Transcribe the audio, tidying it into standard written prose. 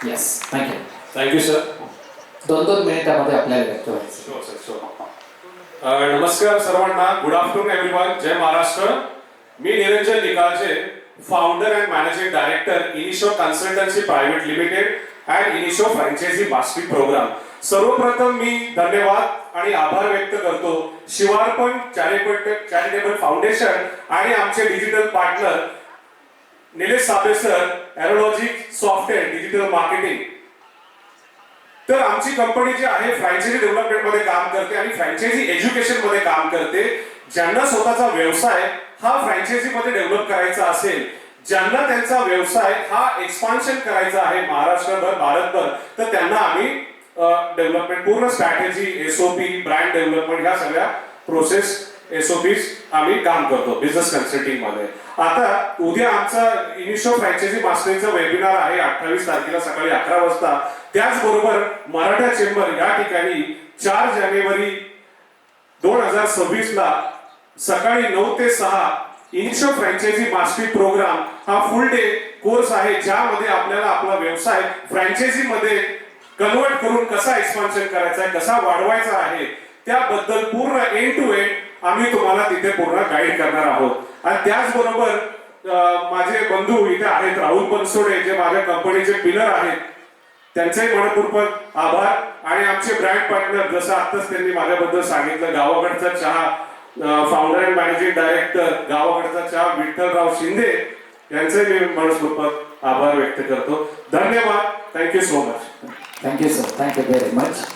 Yes, thank you. Thank you sir. 2-2 मिनिटामध्ये आपल्याला व्यक्त व्हायचं. Sure sir, sure. नमस्कार सर्वांना. Good afternoon everyone. जय महाराष्ट्र. मी Niranjan Nikalje, founder and managing director Inisho consultancy private limited and Inisho franchise mastery program. सर्वप्रथम मी धन्यवाद आणि आभार व्यक्त करतो शिवार्पण चॅरिटेबल फाउंडेशन आणि आमचे digital partner Nilesh Sable sir, Aerologic software digital marketing. तर आमची कंपनी जी आहे फ्रँचायझी डेव्हलपमेंट मध्ये काम करते आणि फ्रँचायझी एज्युकेशन मध्ये काम करते. ज्यांना स्वतःचा व्यवसाय हा फ्रँचायझी मध्ये डेव्हलप करायचा असेल, ज्यांना त्यांचा व्यवसाय हा एक्सपान्शन करायचा आहे महाराष्ट्रभर, भारतभर, तर त्यांना आम्ही डेव्हलपमेंट पूर्ण स्ट्रॅटेजी, एसओपी, ब्रँड डेव्हलपमेंट ह्या सगळ्या प्रोसेस एसओपीज आम्ही काम करतो बिझनेस कन्सल्टिंग मध्ये. आता उद्या आमचा इनिशो फ्रँचायझी मास्टरीचा वेबिनार आहे 28 तारखेला सकाळी 11 वाजता. त्याचबरोबर मराठा चेंबर या ठिकाणी 4 जानेवारी 2026 ला सकाळी 9 ते 6 इनिशो फ्रँचायझी मास्टरी प्रोग्राम हा फुल डे कोर्स आहे, ज्यामध्ये आपल्याला आपला व्यवसाय फ्रँचायझी मध्ये कन्वर्ट करून कसा एक्सपान्शन करायचा आहे, कसा वाढवायचा आहे, त्याबद्दल पूर्ण एंड टू एंड आम्ही तुम्हाला तिथे पूर्ण गाईड करणार आहोत. आणि त्याचबरोबर माझे बंधू इथे आहेत, राहुल बनसोडे, जे माझ्या कंपनीचे पिलर आहेत, त्यांचेही मनपूर्वक आभार. आणि आमचे ब्रँड पार्टनर, जसं आत्ताच त्यांनी माझ्याबद्दल सांगितलं, गावाकडचा चहा फाउंडर अँड मॅनेजिंग डायरेक्टर गावाकडचा चहा विठ्ठलराव शिंदे, यांचे मी मनपूर्वक आभार व्यक्त करतो. धन्यवाद. Thank you so much. Thank you sir, thank you very much.